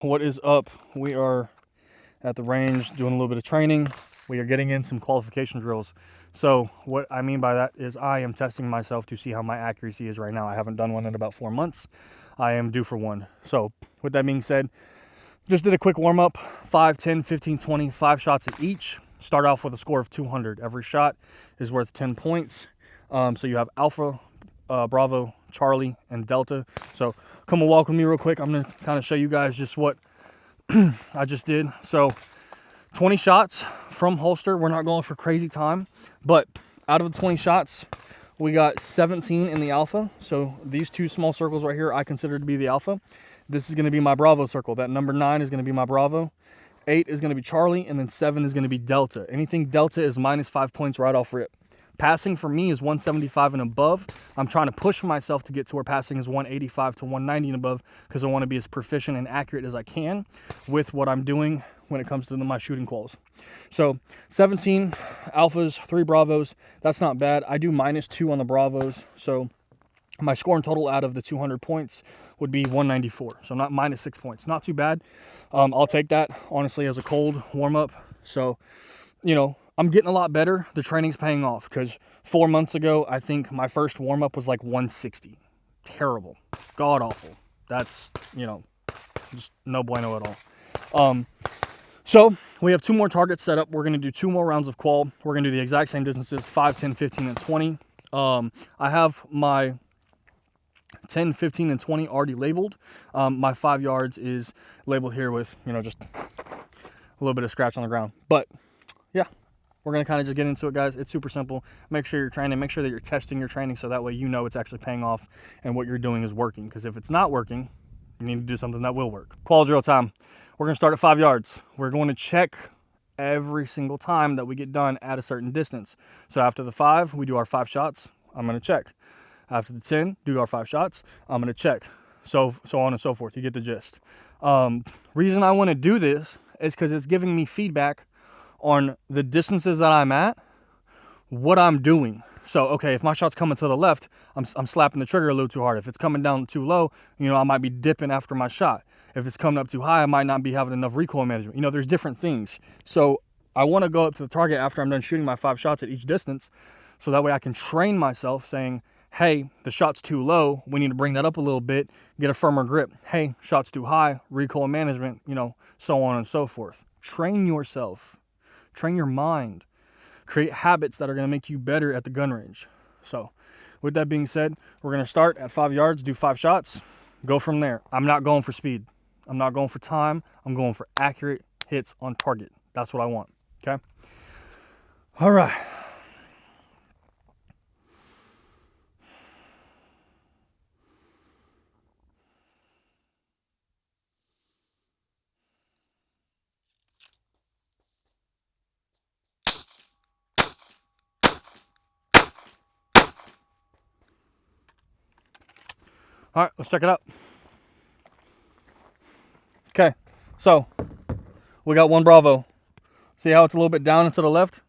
What is up? We are at the range doing a little bit of training. We are getting in some qualification drills. So what I mean by that is I am testing myself to see how my accuracy is right now. I haven't done one in about 4 months. I am due for one. So with that being said, just did a quick warm up, 5, 10, 15, 20, 5 shots at each. Start off with a score of 200. Every shot is worth 10 points. So you have Alpha, Bravo, Charlie, and Delta. So come and walk with me real quick. I'm gonna kind of show you guys just what I just did. So 20 shots from holster. We're not going for crazy time, but out of the 20 shots, we got 17 in the Alpha. So these two small circles right here, I consider to be the Alpha. This is gonna be my Bravo circle. That number 9 is gonna be my Bravo. 8 is gonna be Charlie, and then 7 is gonna be Delta. Anything Delta is -5 points right off rip. Passing for me is 175 and above. I'm trying to push myself to get to where passing is 185 to 190 and above because I want to be as proficient and accurate as I can with what I'm doing when it comes to my shooting quals. So 17 Alphas, 3 Bravos. That's not bad. I do -2 on the Bravos. So my score in total out of the 200 points would be 194. So not -6 points. Not too bad. I'll take that, honestly, as a cold warm-up. So, you know, I'm getting a lot better. The training's paying off because 4 months ago, I think my first warm-up was like 160. Terrible. God awful. That's, you know, just no bueno at all. So we have 2 more targets set up. We're going to do 2 more rounds of qual. We're going to do the exact same distances, 5, 10, 15, and 20. I have my 10, 15, and 20 already labeled. My 5 yards is labeled here with, you know, just a little bit of scratch on the ground. But yeah, we're going to kind of just get into it, guys. It's super simple. Make sure you're training. Make sure that you're testing your training so that way you know it's actually paying off and what you're doing is working. Because if it's not working, you need to do something that will work. Qual drill time. We're going to start at 5 yards. We're going to check every single time that we get done at a certain distance. So after the 5, we do our 5 shots. I'm going to check. After the 10, do our 5 shots. I'm going to check. So on and so forth. You get the gist. Reason I want to do this is because it's giving me feedback on the distances that I'm at, what I'm doing. So, okay, if my shot's coming to the left, I'm slapping the trigger a little too hard. If it's coming down too low, you know, I might be dipping after my shot. If it's coming up too high, I might not be having enough recoil management. You know, there's different things. So I want to go up to the target after I'm done shooting my 5 shots at each distance. So that way I can train myself saying, hey, the shot's too low. We need to bring that up a little bit, get a firmer grip. Hey, shot's too high, recoil management, you know, so on and so forth. Train yourself. Train your mind. Create habits that are going to make you better at the gun range. So with that being said, we're going to start at 5 yards, do 5 shots, go from there. I'm not going for speed. I'm not going for time. I'm going for accurate hits on target. That's what I want. Okay? All right. All right, let's check it out. Okay, so we got 1 Bravo. See how it's a little bit down and to the left?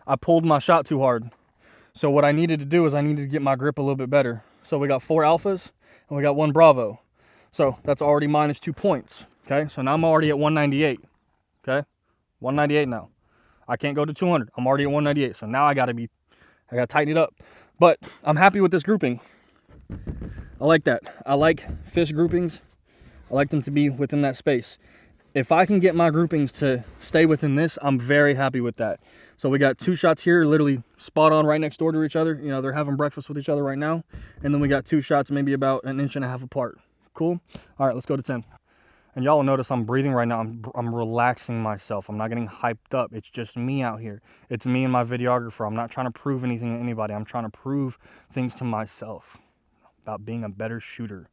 I pulled my shot too hard. So what I needed to do is I needed to get my grip a little bit better. So we got 4 Alphas and we got 1 Bravo. So that's already -2 points. Okay, so now I'm already at 198. Okay, 198 now. I can't go to 200. I'm already at 198. So now I gotta tighten it up. But I'm happy with this grouping. I like that. I like fist groupings. I like them to be within that space. If I can get my groupings to stay within this, I'm very happy with that. So we got 2 shots here, literally spot on right next door to each other. You know, they're having breakfast with each other right now. And then we got 2 shots maybe about 1.5 inches apart. Cool? All right, let's go to 10. And y'all will notice I'm breathing right now. I'm relaxing myself. I'm not getting hyped up. It's just me out here. It's me and my videographer. I'm not trying to prove anything to anybody. I'm trying to prove things to myself about being a better shooter.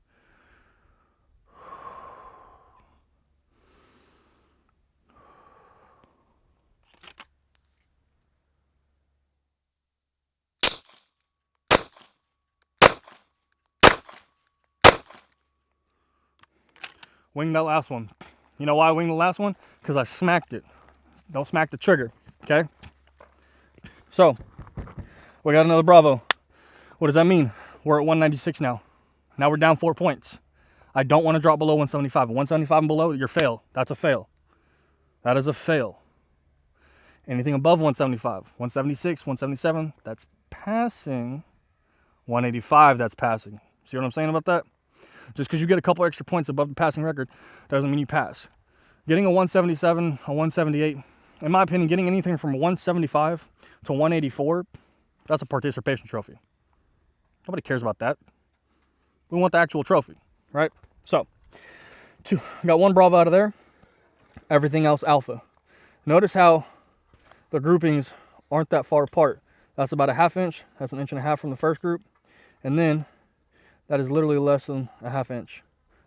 Wing that last one. You know why I winged the last one? Because I smacked it. Don't smack the trigger, okay? So, we got another Bravo. What does that mean? We're at 196 now. Now we're down 4 points. I don't want to drop below 175. 175 and below, you're fail. That's a fail. That is a fail. Anything above 175, 176, 177, that's passing. 185, that's passing. See what I'm saying about that? Just because you get a couple extra points above the passing record doesn't mean you pass. Getting a 177, a 178, in my opinion, getting anything from 175 to 184, that's a participation trophy. Nobody cares about that. We want the actual trophy, right? So, got one Bravo out of there. Everything else alpha. Notice how the groupings aren't that far apart. That's about a ½ inch. That's 1.5 inches from the first group. And then that is literally less than a ½ inch.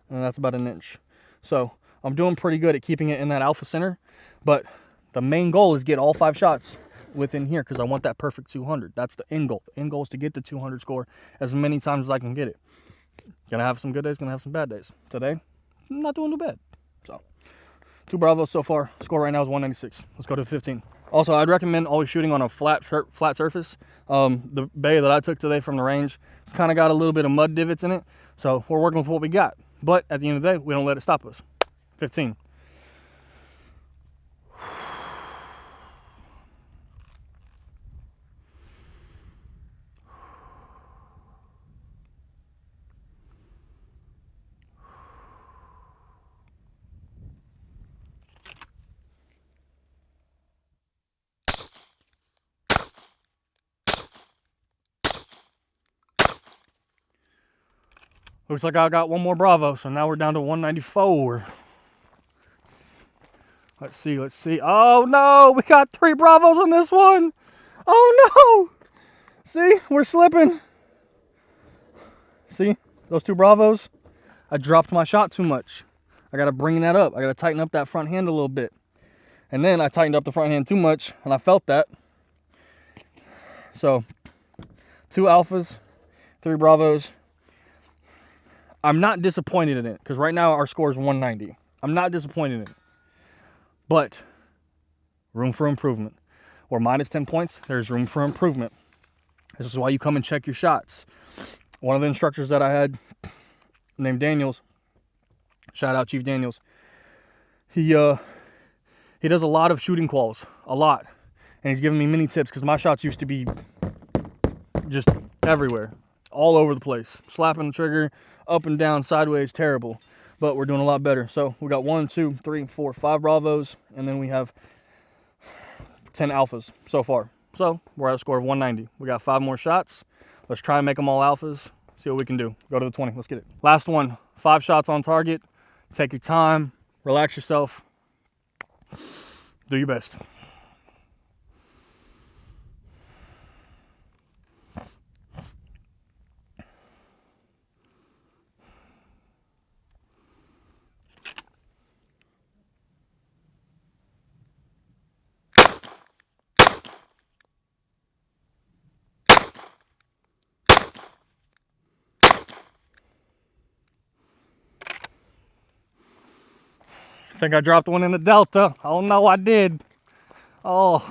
And that's about 1 inch. So I'm doing pretty good at keeping it in that alpha center. But the main goal is get all 5 shots within here because I want that perfect 200. That's the end goal. The end goal is to get the 200 score as many times as I can get it. Gonna have some good days, gonna have some bad days. Today, I'm not doing too bad. So 2 Bravos so far. Score right now is 196. Let's go to 15. Also, I'd recommend always shooting on a flat surface. The bay that I took today from the range, it's kind of got a little bit of mud divots in it. So we're working with what we got. But at the end of the day, we don't let it stop us. 15. Looks like I got one more Bravo, so now we're down to 194. Let's see. Oh no, we got 3 Bravos on this one. Oh no. See, we're slipping. See, those 2 Bravos, I dropped my shot too much. I gotta bring that up. I gotta tighten up that front hand a little bit. And then I tightened up the front hand too much, and I felt that. So, 2 alphas, 3 Bravos. I'm not disappointed in it, because right now our score is 190. I'm not disappointed in it. But, room for improvement. Or minus 10 points, there's room for improvement. This is why you come and check your shots. One of the instructors that I had, named Daniels, shout out Chief Daniels, he does a lot of shooting quals, a lot. And he's giving me many tips, because my shots used to be just everywhere. All over the place. Slapping the trigger, up and down, sideways, terrible. But we're doing a lot better. So we got 1, 2, 3, 4, 5 Bravos, and then we have 10 alphas so far. So we're at a score of 190. We got 5 more shots. Let's try and make them all alphas. See what we can do. Go to the 20. Let's get it. Last one. 5 shots on target. Take your time. Relax yourself. Do your best. I think I dropped one in the Delta. Oh no, I did. Oh,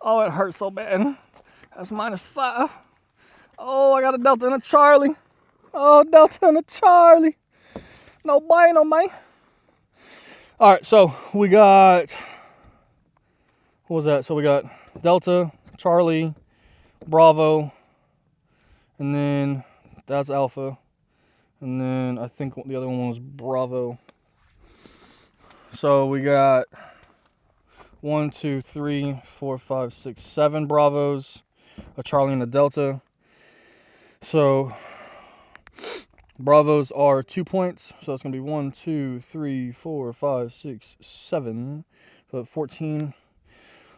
it hurts so bad. That's -5. Oh, I got a Delta and a Charlie. Oh, Delta and a Charlie. No bueno, man. All right, so we got, what was that? So we got Delta, Charlie, Bravo, and then that's Alpha. And then I think the other one was Bravo. So we got 1, 2, 3, 4, 5, 6, 7 Bravos, a Charlie and a Delta. So Bravos are 2 points. So it's going to be 1, 2, 3, 4, 5, 6, 7. So 14.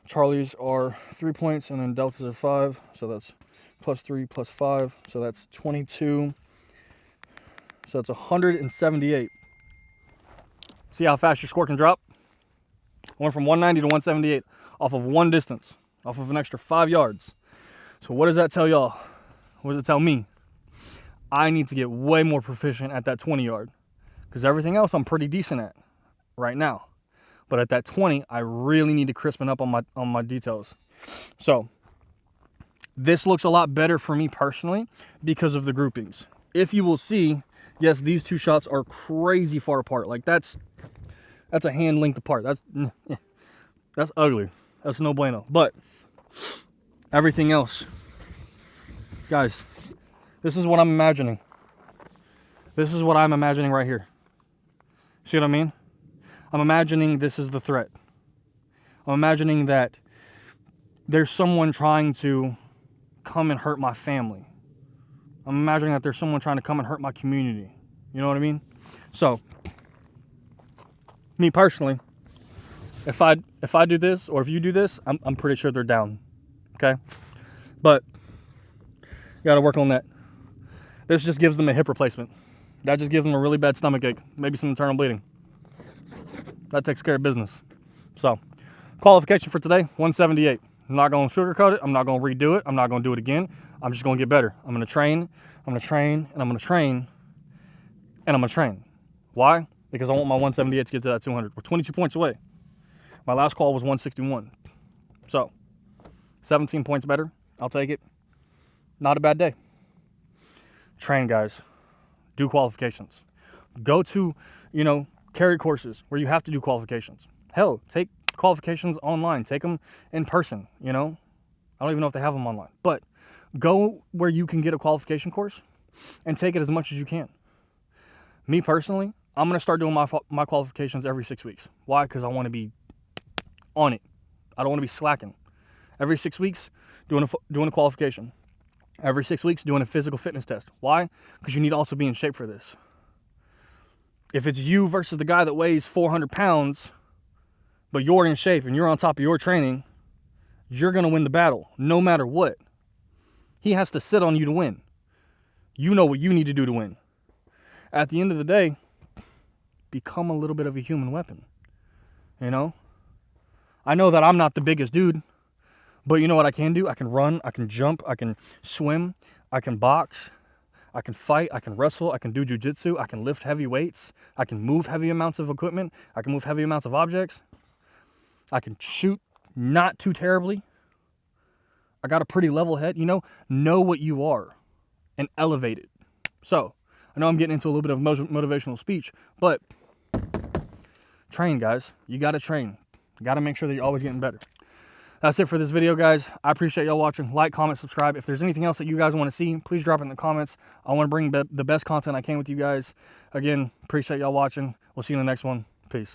Charlies are 3 points, and then Deltas are 5. So that's +3, +5. So that's 22. So that's 178. See how fast your score can drop? Went from 190 to 178 off of one distance, off of an extra 5 yards. So what does that tell y'all? What does it tell me? I need to get way more proficient at that 20 yard, because everything else I'm pretty decent at right now. But at that 20, I really need to crispen up on my details. So this looks a lot better for me personally because of the groupings. If you will see, Yes, these two shots are crazy far apart. Like that's a hand length apart. That's ugly. That's no bueno. But everything else, guys, this is what I'm imagining. This is what I'm imagining right here. See what I mean? I'm imagining this is the threat. I'm imagining that there's someone trying to come and hurt my family. I'm imagining that there's someone trying to come and hurt my community. You know what I mean? So, me personally, if I do this, or if you do this, I'm pretty sure they're down. Okay? But you gotta work on that. This just gives them a hip replacement. That just gives them a really bad stomach ache, maybe some internal bleeding. That takes care of business. So, qualification for today, 178. I'm not gonna sugarcoat it. I'm not gonna redo it. I'm not gonna do it again. I'm just gonna get better. I'm gonna train, I'm gonna train, and I'm gonna train, and I'm gonna train. Why? Because I want my 178 to get to that 200. We're 22 points away. My last call was 161. So, 17 points better. I'll take it. Not a bad day. Train, guys. Do qualifications. Go to, carry courses where you have to do qualifications. Hell, take qualifications online. Take them in person, I don't even know if they have them online. But go where you can get a qualification course and take it as much as you can. Me personally, I'm going to start doing my qualifications every 6 weeks. Why? Because I want to be on it. I don't want to be slacking. Every 6 weeks, doing a qualification. Every 6 weeks, doing a physical fitness test. Why? Because you need to also be in shape for this. If it's you versus the guy that weighs 400 pounds, but you're in shape and you're on top of your training, you're going to win the battle, no matter what. He has to sit on you to win. You know what you need to do to win. At the end of the day, become a little bit of a human weapon. I know that I'm not the biggest dude, but you know what I can do? I can run, I can jump, I can swim, I can box, I can fight, I can wrestle, I can do jujitsu, I can lift heavy weights, I can move heavy amounts of equipment, I can move heavy amounts of objects, I can shoot not too terribly. I got a pretty level head, know what you are and elevate it. So, I know I'm getting into a little bit of motivational speech, but train, guys. You got to train. You got to make sure that you're always getting better. That's it for this video, guys. I appreciate y'all watching. Like, comment, subscribe. If there's anything else that you guys want to see, please drop it in the comments. I want to bring the best content I can with you guys. Again, appreciate y'all watching. We'll see you in the next one.